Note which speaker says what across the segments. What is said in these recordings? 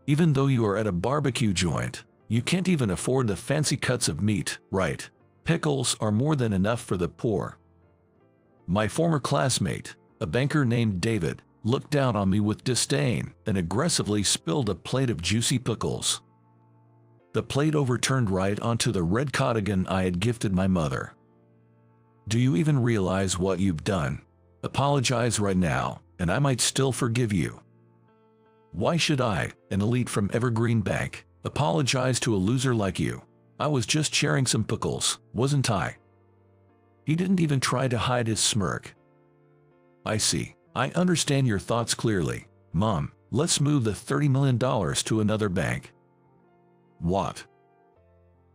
Speaker 1: Even though you are at a barbecue joint, you can't even afford the fancy cuts of meat, right? Pickles are more than enough for the poor. My former classmate, a banker named David, looked down on me with disdain and aggressively spilled a plate of juicy pickles. The plate overturned right onto the red cardigan I had gifted my mother. Do you even realize what you've done? Apologize right now, and I might still forgive you. Why should I, an elite from Evergreen Bank, apologize to a loser like you? I was just sharing some pickles, wasn't I? He didn't even try to hide his smirk. I see. I understand your thoughts clearly. Mom, let's move the $30 million to another bank. What?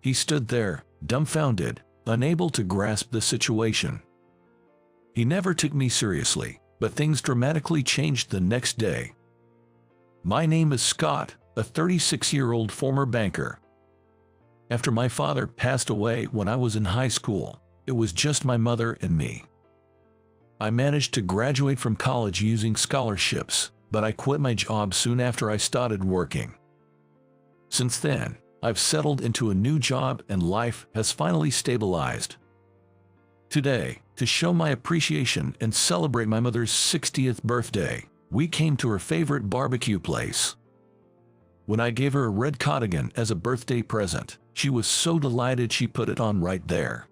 Speaker 1: He stood there, dumbfounded, unable to grasp the situation. He never took me seriously, but things dramatically changed the next day. My name is Scott, a 36-year-old former banker. After my father passed away when I was in high school, it was just my mother and me. I managed to graduate from college using scholarships, but I quit my job soon after I started working. Since then, I've settled into a new job and life has finally stabilized. Today, to show my appreciation and celebrate my mother's 60th birthday, we came to her favorite barbecue place. When I gave her a red cardigan as a birthday present, she was so delighted she put it on right there.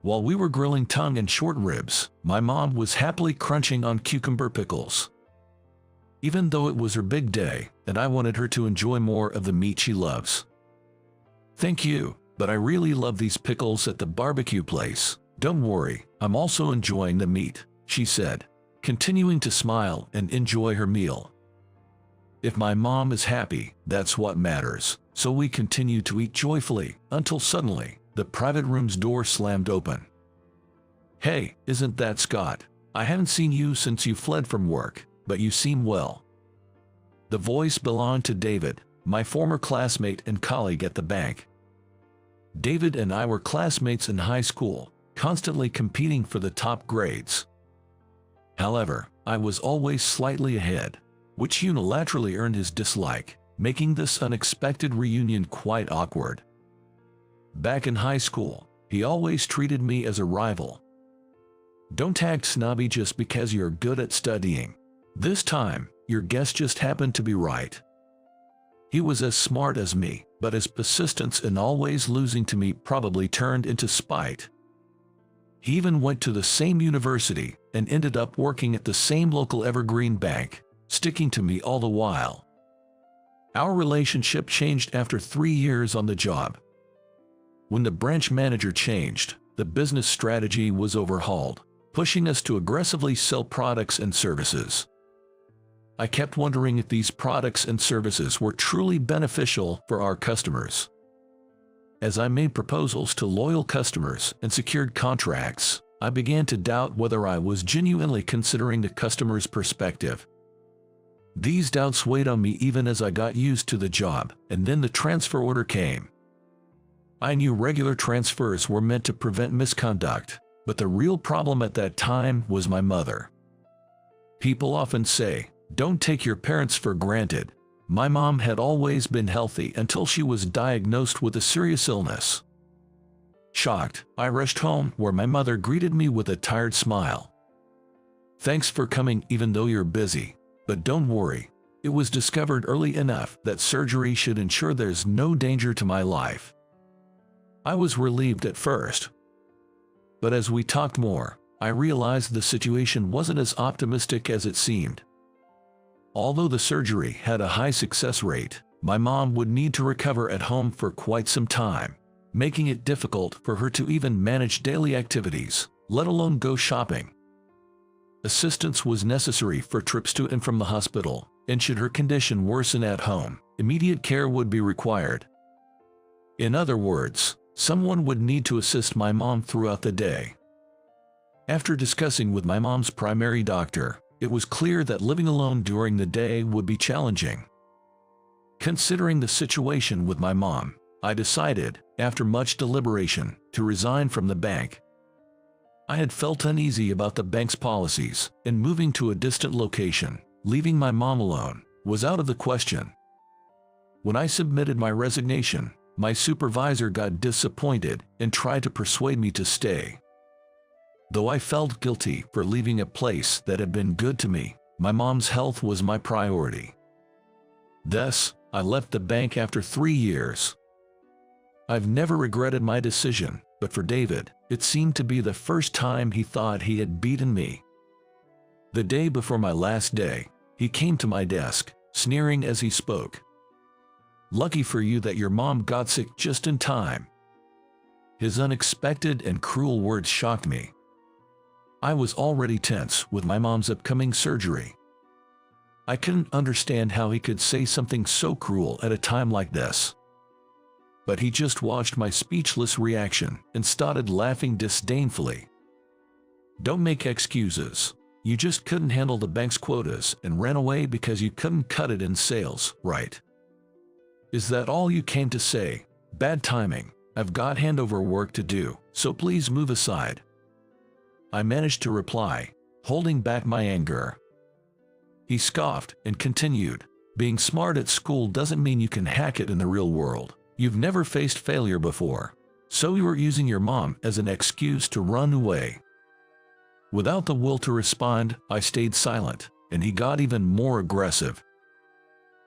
Speaker 1: While we were grilling tongue and short ribs, my mom was happily crunching on cucumber pickles. Even though it was her big day, and I wanted her to enjoy more of the meat she loves. Thank you, but I really love these pickles at the barbecue place. Don't worry, I'm also enjoying the meat, she said, continuing to smile and enjoy her meal. If my mom is happy, that's what matters, so we continued to eat joyfully, until suddenly, the private room's door slammed open. Hey, isn't that Scott? I haven't seen you since you fled from work, but you seem well. The voice belonged to David, my former classmate and colleague at the bank. David and I were classmates in high school, constantly competing for the top grades. However, I was always slightly ahead, which unilaterally earned his dislike, making this unexpected reunion quite awkward. Back in high school, he always treated me as a rival. Don't act snobby just because you're good at studying. This time, your guess just happened to be right. He was as smart as me, but his persistence in always losing to me probably turned into spite. He even went to the same university and ended up working at the same local Evergreen Bank, sticking to me all the while. Our relationship changed after 3 years on the job. When the branch manager changed, the business strategy was overhauled, pushing us to aggressively sell products and services. I kept wondering if these products and services were truly beneficial for our customers. As I made proposals to loyal customers and secured contracts, I began to doubt whether I was genuinely considering the customer's perspective. These doubts weighed on me even as I got used to the job, and then the transfer order came. I knew regular transfers were meant to prevent misconduct, but the real problem at that time was my mother. People often say, "Don't take your parents for granted." My mom had always been healthy until she was diagnosed with a serious illness. Shocked, I rushed home where my mother greeted me with a tired smile. "Thanks for coming even though you're busy. But don't worry, it was discovered early enough that surgery should ensure there's no danger to my life." I was relieved at first. But as we talked more, I realized the situation wasn't as optimistic as it seemed. Although the surgery had a high success rate, my mom would need to recover at home for quite some time, making it difficult for her to even manage daily activities, let alone go shopping. Assistance was necessary for trips to and from the hospital, and should her condition worsen at home, immediate care would be required. In other words, someone would need to assist my mom throughout the day. After discussing with my mom's primary doctor, it was clear that living alone during the day would be challenging. Considering the situation with my mom, I decided, after much deliberation, to resign from the bank. I had felt uneasy about the bank's policies, and moving to a distant location, leaving my mom alone, was out of the question. When I submitted my resignation, my supervisor got disappointed and tried to persuade me to stay. Though I felt guilty for leaving a place that had been good to me, my mom's health was my priority. Thus, I left the bank after 3 years. I've never regretted my decision, but for David, it seemed to be the first time he thought he had beaten me. The day before my last day, he came to my desk, sneering as he spoke. "Lucky for you that your mom got sick just in time." His unexpected and cruel words shocked me. I was already tense with my mom's upcoming surgery. I couldn't understand how he could say something so cruel at a time like this. But he just watched my speechless reaction and started laughing disdainfully. "Don't make excuses. You just couldn't handle the bank's quotas and ran away because you couldn't cut it in sales, right? Is that all you came to say? Bad timing. I've got handover work to do, so please move aside." I managed to reply, holding back my anger. He scoffed and continued, "Being smart at school doesn't mean you can hack it in the real world. You've never faced failure before, so you were using your mom as an excuse to run away." Without the will to respond, I stayed silent, and he got even more aggressive.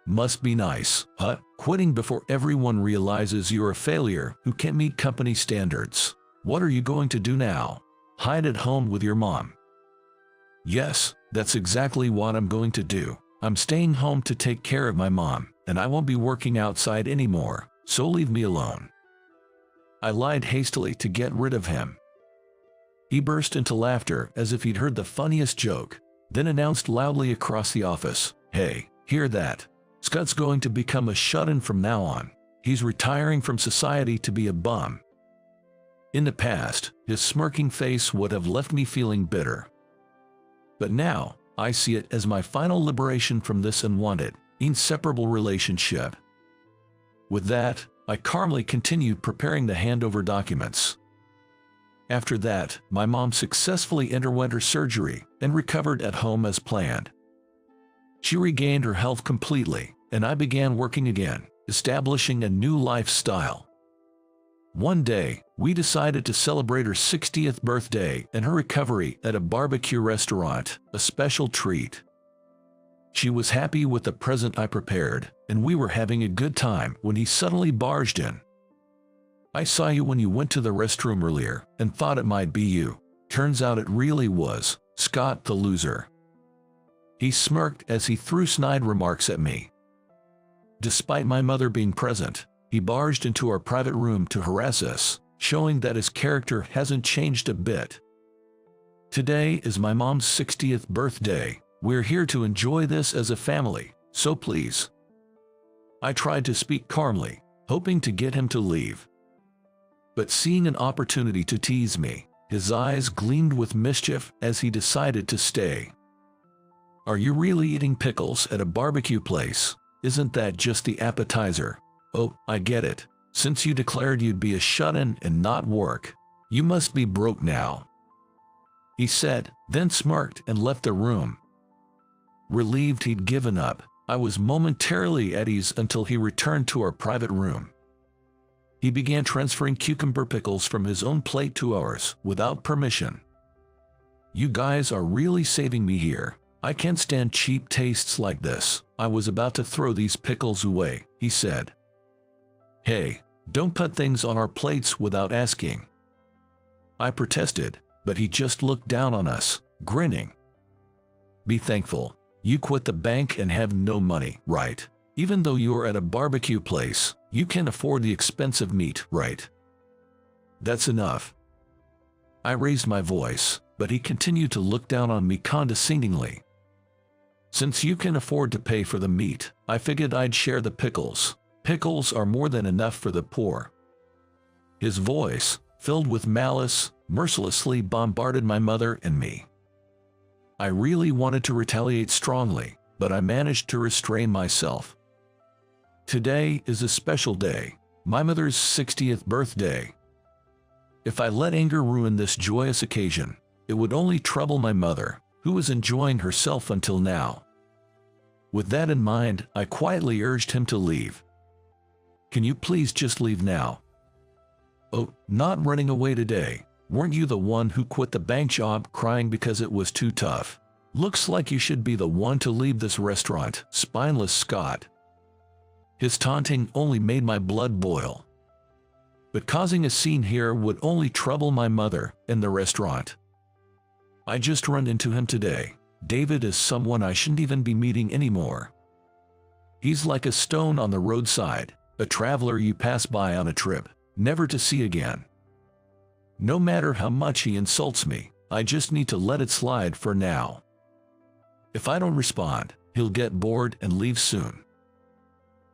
Speaker 1: "Must be nice, huh? Quitting before everyone realizes you're a failure who can't meet company standards. What are you going to do now? Hide at home with your mom?" "Yes, that's exactly what I'm going to do. I'm staying home to take care of my mom, and I won't be working outside anymore, so leave me alone." I lied hastily to get rid of him. He burst into laughter as if he'd heard the funniest joke, then announced loudly across the office, "Hey, hear that? Scott's going to become a shut-in from now on. He's retiring from society to be a bum." In the past, his smirking face would have left me feeling bitter. But now, I see it as my final liberation from this unwanted, inseparable relationship. With that, I calmly continued preparing the handover documents. After that, my mom successfully underwent her surgery and recovered at home as planned. She regained her health completely, and I began working again, establishing a new lifestyle. One day, we decided to celebrate her 60th birthday and her recovery at a barbecue restaurant, a special treat. She was happy with the present I prepared, and we were having a good time when he suddenly barged in. "I saw you when you went to the restroom earlier and thought it might be you. Turns out it really was Scott the loser." He smirked as he threw snide remarks at me. Despite my mother being present, he barged into our private room to harass us, showing that his character hasn't changed a bit. "Today is my mom's 60th birthday. We're here to enjoy this as a family, so please." I tried to speak calmly, hoping to get him to leave. But seeing an opportunity to tease me, his eyes gleamed with mischief as he decided to stay. "Are you really eating pickles at a barbecue place? Isn't that just the appetizer? Oh, I get it. Since you declared you'd be a shut-in and not work, you must be broke now," he said, then smirked and left the room. Relieved he'd given up, I was momentarily at ease until he returned to our private room. He began transferring cucumber pickles from his own plate to ours without permission. "You guys are really saving me here. I can't stand cheap tastes like this. I was about to throw these pickles away," he said. "Hey, don't put things on our plates without asking." I protested, but he just looked down on us, grinning. "Be thankful. You quit the bank and have no money, right? Even though you are at a barbecue place, you can afford the expensive meat, right? That's enough." I raised my voice, but he continued to look down on me condescendingly. "Since you can afford to pay for the meat, I figured I'd share the pickles. Pickles are more than enough for the poor." His voice, filled with malice, mercilessly bombarded my mother and me. I really wanted to retaliate strongly, but I managed to restrain myself. Today is a special day, my mother's 60th birthday. If I let anger ruin this joyous occasion, it would only trouble my mother, who was enjoying herself until now. With that in mind, I quietly urged him to leave. Can you please just leave now? Oh, not running away today. Weren't you the one who quit the bank job crying because it was too tough? Looks like you should be the one to leave this restaurant, spineless Scott. His taunting only made my blood boil. But causing a scene here would only trouble my mother and the restaurant. I just run into him today. David is someone I shouldn't even be meeting anymore. He's like a stone on the roadside, a traveler you pass by on a trip, never to see again. No matter how much he insults me, I just need to let it slide for now. If I don't respond, he'll get bored and leave soon.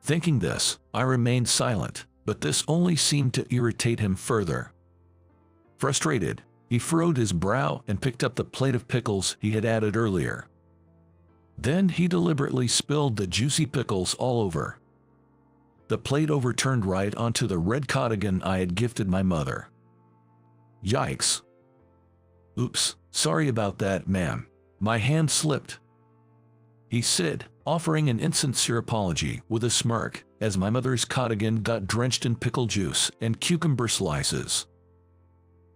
Speaker 1: Thinking this, I remained silent, but this only seemed to irritate him further. Frustrated, he furrowed his brow and picked up the plate of pickles he had added earlier. Then he deliberately spilled the juicy pickles all over. The plate overturned right onto the red cardigan I had gifted my mother. Yikes. Oops, sorry about that, ma'am. My hand slipped, he said, offering an insincere apology with a smirk as my mother's cardigan got drenched in pickle juice and cucumber slices.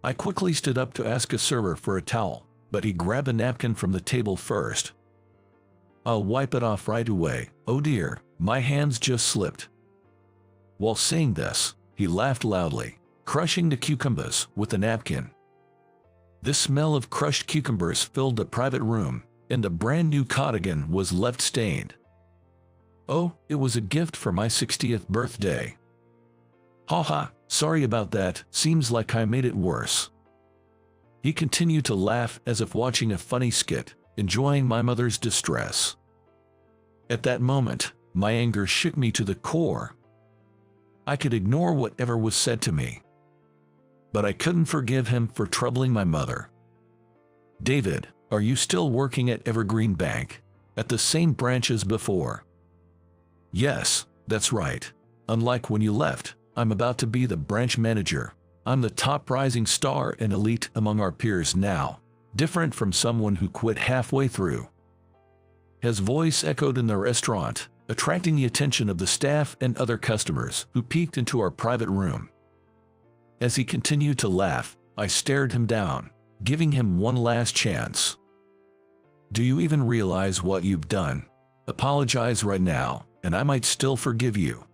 Speaker 1: I quickly stood up to ask a server for a towel, but he grabbed a napkin from the table first. I'll wipe it off right away. Oh dear, my hands just slipped. While saying this, he laughed loudly, crushing the cucumbers with the napkin. The smell of crushed cucumbers filled the private room, and the brand new cardigan was left stained. Oh, it was a gift for my 60th birthday. Haha, sorry about that, seems like I made it worse. He continued to laugh as if watching a funny skit, enjoying my mother's distress. At that moment, my anger shook me to the core. I could ignore whatever was said to me, but I couldn't forgive him for troubling my mother. David, are you still working at Evergreen Bank, at the same branch as before? Yes, that's right. Unlike when you left, I'm about to be the branch manager. I'm the top rising star and elite among our peers now, different from someone who quit halfway through. His voice echoed in the restaurant, attracting the attention of the staff and other customers who peeked into our private room. As he continued to laugh, I stared him down, giving him one last chance. Do you even realize what you've done? Apologize right now, and I might still forgive you.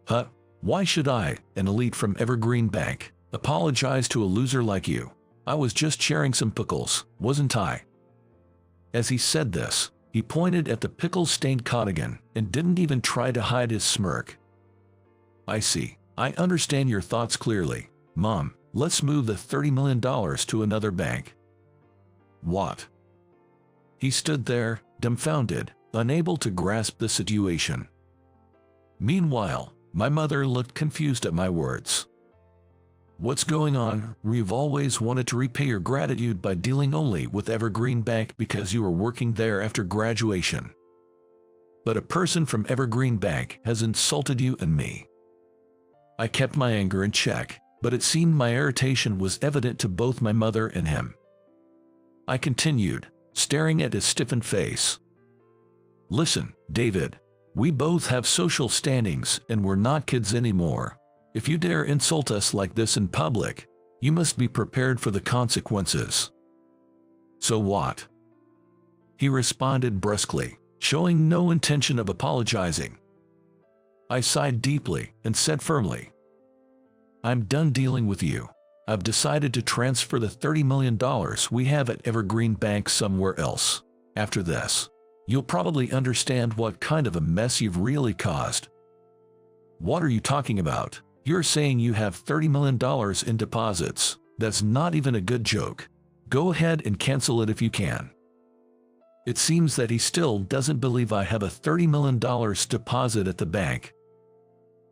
Speaker 1: Huh? Why should I, an elite from Evergreen Bank, apologize to a loser like you? I was just sharing some pickles, wasn't I? As he said this, he pointed at the pickle-stained cardigan and didn't even try to hide his smirk. I see. I understand your thoughts clearly. Mom, let's move the $30 million to another bank. What? He stood there, dumbfounded, unable to grasp the situation. Meanwhile, my mother looked confused at my words. What's going on? We've always wanted to repay your gratitude by dealing only with Evergreen Bank because you were working there after graduation. But a person from Evergreen Bank has insulted you and me. I kept my anger in check, but it seemed my irritation was evident to both my mother and him. I continued, staring at his stiffened face. Listen, David, we both have social standings and we're not kids anymore. If you dare insult us like this in public, you must be prepared for the consequences. So what? He responded brusquely, showing no intention of apologizing. I sighed deeply and said firmly, I'm done dealing with you. I've decided to transfer the $30 million we have at Evergreen Bank somewhere else. After this, you'll probably understand what kind of a mess you've really caused. What are you talking about? You're saying you have $30 million in deposits. That's not even a good joke. Go ahead and cancel it if you can. It seems that he still doesn't believe I have a $30 million deposit at the bank.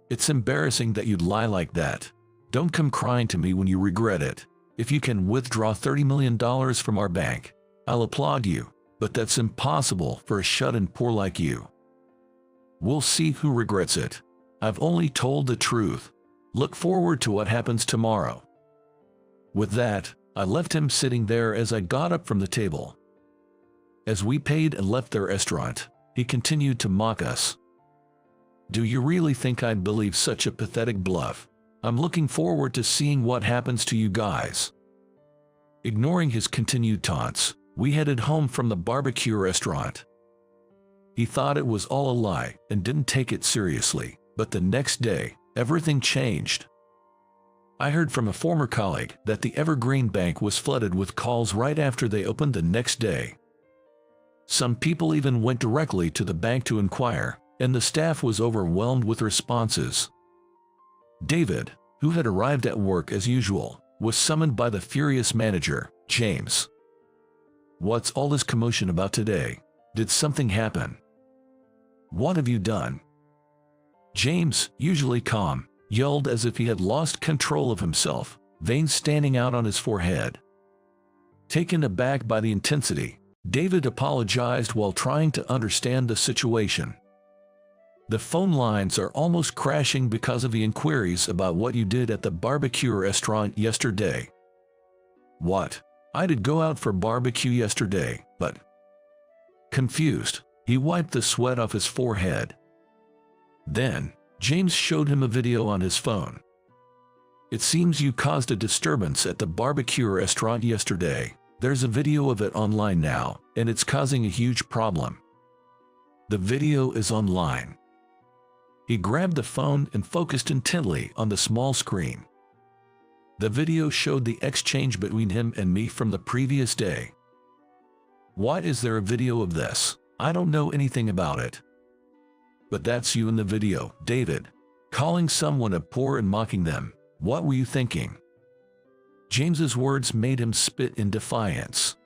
Speaker 1: It's embarrassing that you'd lie like that. Don't come crying to me when you regret it. If you can withdraw $30 million from our bank, I'll applaud you, but that's impossible for a shut-in poor like you. We'll see who regrets it. I've only told the truth. Look forward to what happens tomorrow. With that, I left him sitting there as I got up from the table. As we paid and left the restaurant, he continued to mock us. Do you really think I'd believe such a pathetic bluff? I'm looking forward to seeing what happens to you guys." Ignoring his continued taunts, we headed home from the barbecue restaurant. He thought it was all a lie and didn't take it seriously, but the next day, everything changed. I heard from a former colleague that the Evergreen Bank was flooded with calls right after they opened the next day. Some people even went directly to the bank to inquire, and the staff was overwhelmed with responses. David, who had arrived at work as usual, was summoned by the furious manager, James. "What's all this commotion about today? Did something happen? What have you done?" James, usually calm, yelled as if he had lost control of himself, veins standing out on his forehead. Taken aback by the intensity, David apologized while trying to understand the situation. "The phone lines are almost crashing because of the inquiries about what you did at the barbecue restaurant yesterday." "What? I did go out for barbecue yesterday, but..." Confused, he wiped the sweat off his forehead. Then, James showed him a video on his phone. "It seems you caused a disturbance at the barbecue restaurant yesterday. There's a video of it online now, and it's causing a huge problem." The video is online. He grabbed the phone and focused intently on the small screen. The video showed the exchange between him and me from the previous day. "Why is there a video of this? I don't know anything about it." "But that's you in the video, David. Calling someone a poor and mocking them. What were you thinking?" James's words made him spit in defiance.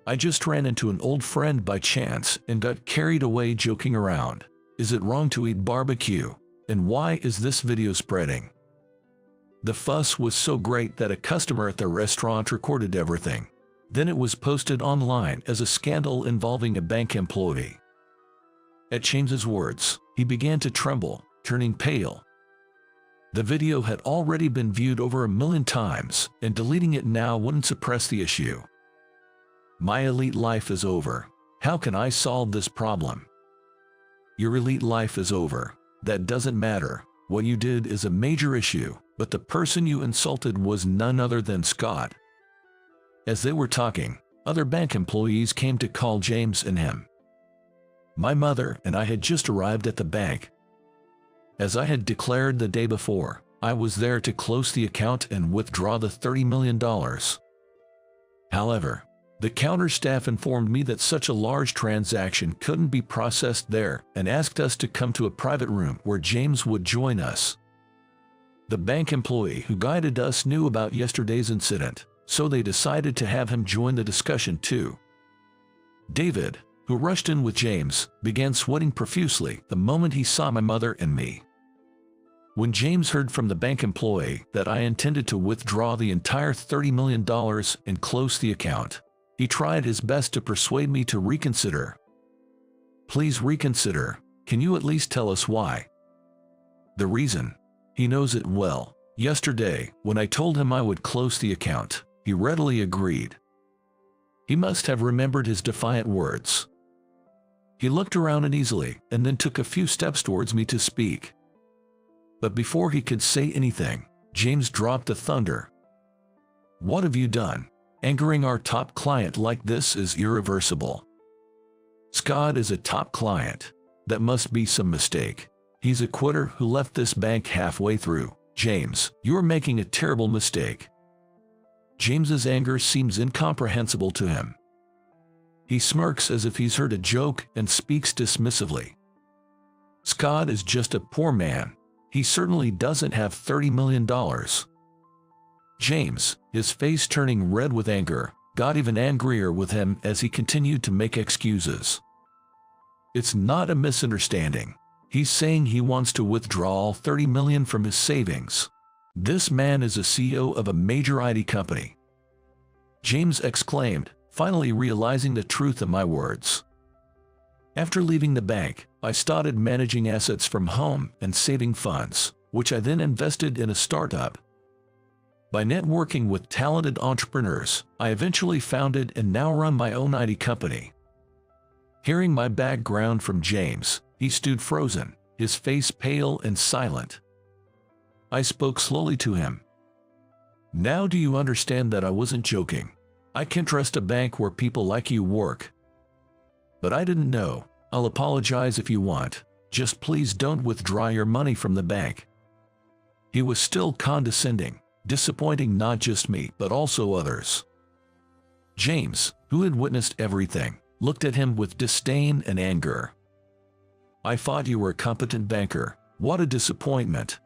Speaker 1: "I just ran into an old friend by chance and got carried away joking around. Is it wrong to eat barbecue? And why is this video spreading?" The fuss was so great that a customer at the restaurant recorded everything. Then it was posted online as a scandal involving a bank employee. At James's words, he began to tremble, turning pale. The video had already been viewed over 1,000,000 times, and deleting it now wouldn't suppress the issue. "My elite life is over. How can I solve this problem?" "Your elite life is over. That doesn't matter. What you did is a major issue, but the person you insulted was none other than Scott." As they were talking, other bank employees came to call James and him. My mother and I had just arrived at the bank. As I had declared the day before, I was there to close the account and withdraw the $30 million. However, the counter staff informed me that such a large transaction couldn't be processed there and asked us to come to a private room where James would join us. The bank employee who guided us knew about yesterday's incident, so they decided to have him join the discussion too. David, who rushed in with James, began sweating profusely the moment he saw my mother and me. When James heard from the bank employee that I intended to withdraw the entire $30 million and close the account, he tried his best to persuade me to reconsider. "Please reconsider. Can you at least tell us why?" The reason? He knows it well. Yesterday, when I told him I would close the account, he readily agreed. He must have remembered his defiant words. He looked around uneasily and then took a few steps towards me to speak. But before he could say anything, James dropped the thunder. "What have you done? Angering our top client like this is irreversible. Scott is a top client. That must be some mistake. He's a quitter who left this bank halfway through. James, you're making a terrible mistake." James's anger seems incomprehensible to him. He smirks as if he's heard a joke and speaks dismissively. "Scott is just a poor man. He certainly doesn't have $30 million. James, his face turning red with anger, got even angrier with him as he continued to make excuses. "It's not a misunderstanding. He's saying he wants to withdraw all $30 million from his savings. This man is a CEO of a major IT company." James exclaimed, finally realizing the truth of my words. After leaving the bank, I started managing assets from home and saving funds, which I then invested in a startup. By networking with talented entrepreneurs, I eventually founded and now run my own IT company. Hearing my background from James, he stood frozen, his face pale and silent. I spoke slowly to him. "Now do you understand that I wasn't joking? I can't trust a bank where people like you work." "But I didn't know. I'll apologize if you want. Just please don't withdraw your money from the bank." He was still condescending, disappointing not just me but also others. James, who had witnessed everything, looked at him with disdain and anger. "I thought you were a competent banker. What a disappointment."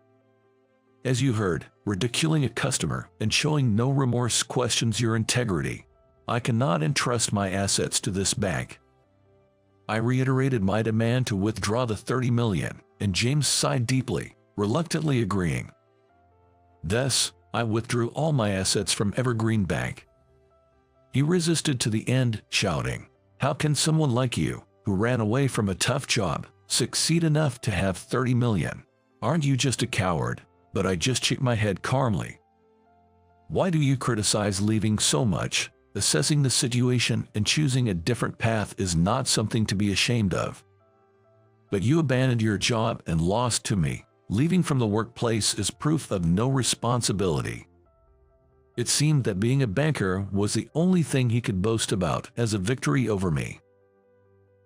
Speaker 1: As you heard, ridiculing a customer and showing no remorse questions your integrity. "I cannot entrust my assets to this bank." I reiterated my demand to withdraw the $30 million, and James sighed deeply, reluctantly agreeing. Thus, I withdrew all my assets from Evergreen Bank. He resisted to the end, shouting, "How can someone like you, who ran away from a tough job, succeed enough to have $30 million? Aren't you just a coward?" But I just shook my head calmly. "Why do you criticize leaving so much? Assessing the situation and choosing a different path is not something to be ashamed of. But you abandoned your job and lost to me. Leaving from the workplace is proof of no responsibility." It seemed that being a banker was the only thing he could boast about as a victory over me.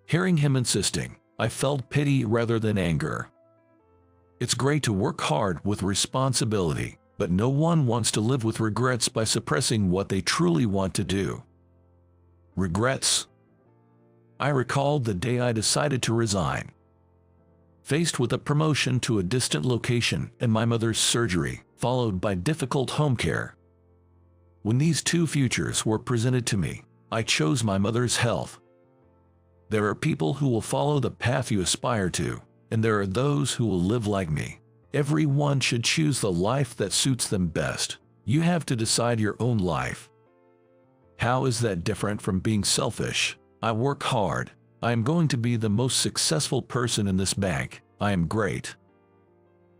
Speaker 1: Hearing him insisting, I felt pity rather than anger. It's great to work hard with responsibility, but no one wants to live with regrets by suppressing what they truly want to do. Regrets? I recalled the day I decided to resign. Faced with a promotion to a distant location and my mother's surgery, followed by difficult home care. When these two futures were presented to me, I chose my mother's health. There are people who will follow the path you aspire to, and there are those who will live like me. Everyone should choose the life that suits them best. You have to decide your own life. How is that different from being selfish? I work hard. I am going to be the most successful person in this bank. I am great.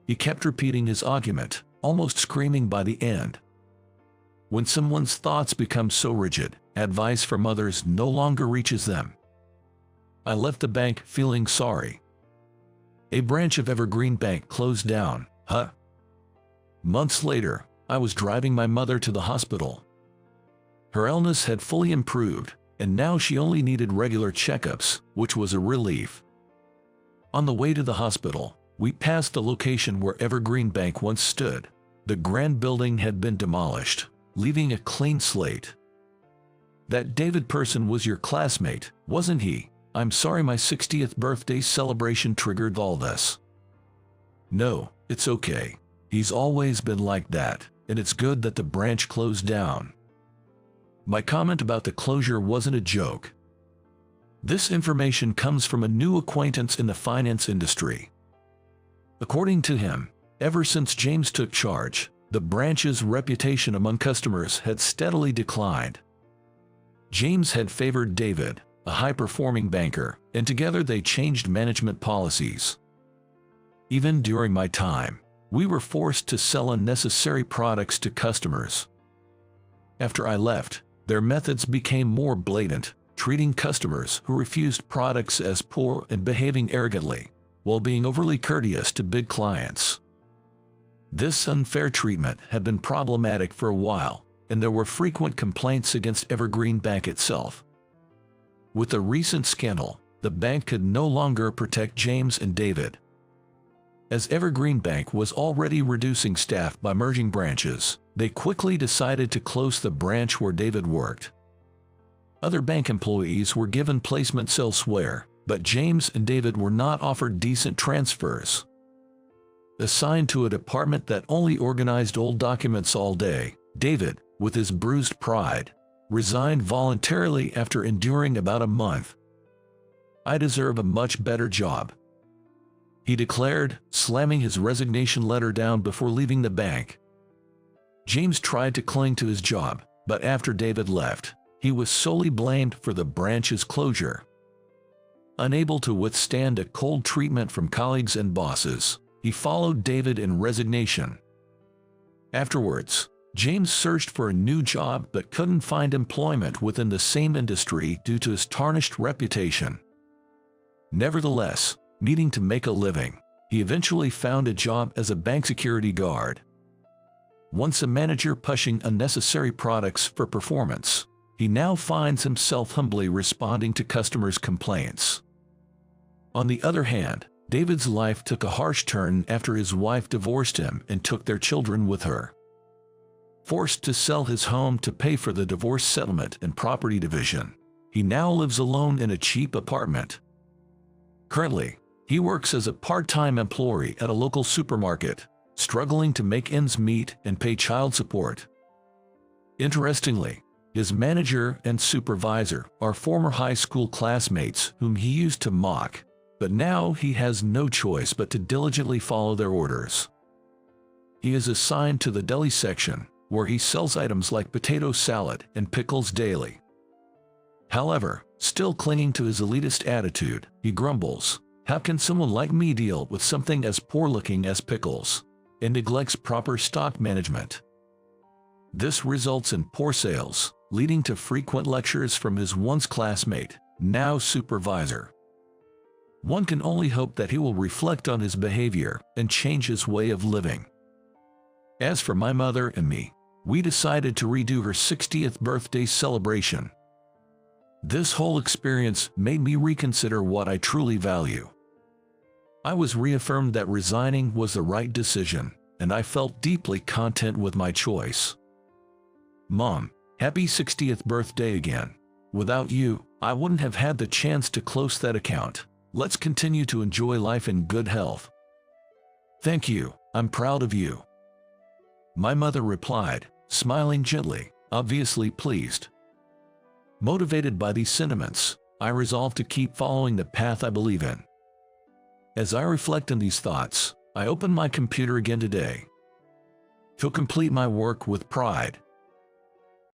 Speaker 1: He kept repeating his argument, almost screaming by the end. When someone's thoughts become so rigid, advice from others no longer reaches them. I left the bank feeling sorry. A branch of Evergreen Bank closed down. Months later, I was driving my mother to the hospital. Her illness had fully improved, and now she only needed regular checkups, which was a relief. On the way to the hospital, we passed the location where Evergreen Bank once stood. The grand building had been demolished, leaving a clean slate. "That David person was your classmate, wasn't he? I'm sorry my 60th birthday celebration triggered all this." "No, it's okay. He's always been like that, and it's good that the branch closed down." My comment about the closure wasn't a joke. This information comes from a new acquaintance in the finance industry. According to him, ever since James took charge, the branch's reputation among customers had steadily declined. James had favored David, a high-performing banker, and together they changed management policies. Even during my time, we were forced to sell unnecessary products to customers. After I left, their methods became more blatant, treating customers who refused products as poor and behaving arrogantly, while being overly courteous to big clients. This unfair treatment had been problematic for a while, and there were frequent complaints against Evergreen Bank itself. With the recent scandal, the bank could no longer protect James and David. As Evergreen Bank was already reducing staff by merging branches, they quickly decided to close the branch where David worked. Other bank employees were given placements elsewhere, but James and David were not offered decent transfers. Assigned to a department that only organized old documents all day, David, with his bruised pride, resigned voluntarily after enduring about a month. "I deserve a much better job," he declared, slamming his resignation letter down before leaving the bank. James tried to cling to his job, but after David left, he was solely blamed for the branch's closure. Unable to withstand a cold treatment from colleagues and bosses, he followed David in resignation. Afterwards, James searched for a new job but couldn't find employment within the same industry due to his tarnished reputation. Nevertheless, needing to make a living, He eventually found a job as a bank security guard. Once a manager pushing unnecessary products for performance, he now finds himself humbly responding to customers' complaints. On the other hand, David's life took a harsh turn after his wife divorced him and took their children with her. Forced to sell his home to pay for the divorce settlement and property division, he now lives alone in a cheap apartment. Currently, he works as a part-time employee at a local supermarket, struggling to make ends meet and pay child support. Interestingly, his manager and supervisor are former high school classmates whom he used to mock, but now he has no choice but to diligently follow their orders. He is assigned to the deli section, where he sells items like potato salad and pickles daily. However, still clinging to his elitist attitude, he grumbles, "How can someone like me deal with something as poor-looking as pickles?" and neglects proper stock management. This results in poor sales, leading to frequent lectures from his once classmate, now supervisor. One can only hope that he will reflect on his behavior and change his way of living. As for my mother and me, we decided to redo her 60th birthday celebration. This whole experience made me reconsider what I truly value. I was reaffirmed that resigning was the right decision, and I felt deeply content with my choice. Mom, happy 60th birthday again. Without you, I wouldn't have had the chance to close that account. Let's continue to enjoy life in good health. Thank you, I'm proud of you. My mother replied, smiling gently, obviously pleased. Motivated by these sentiments, I resolved to keep following the path I believe in. As I reflect on these thoughts, I open my computer again today. To complete my work with pride,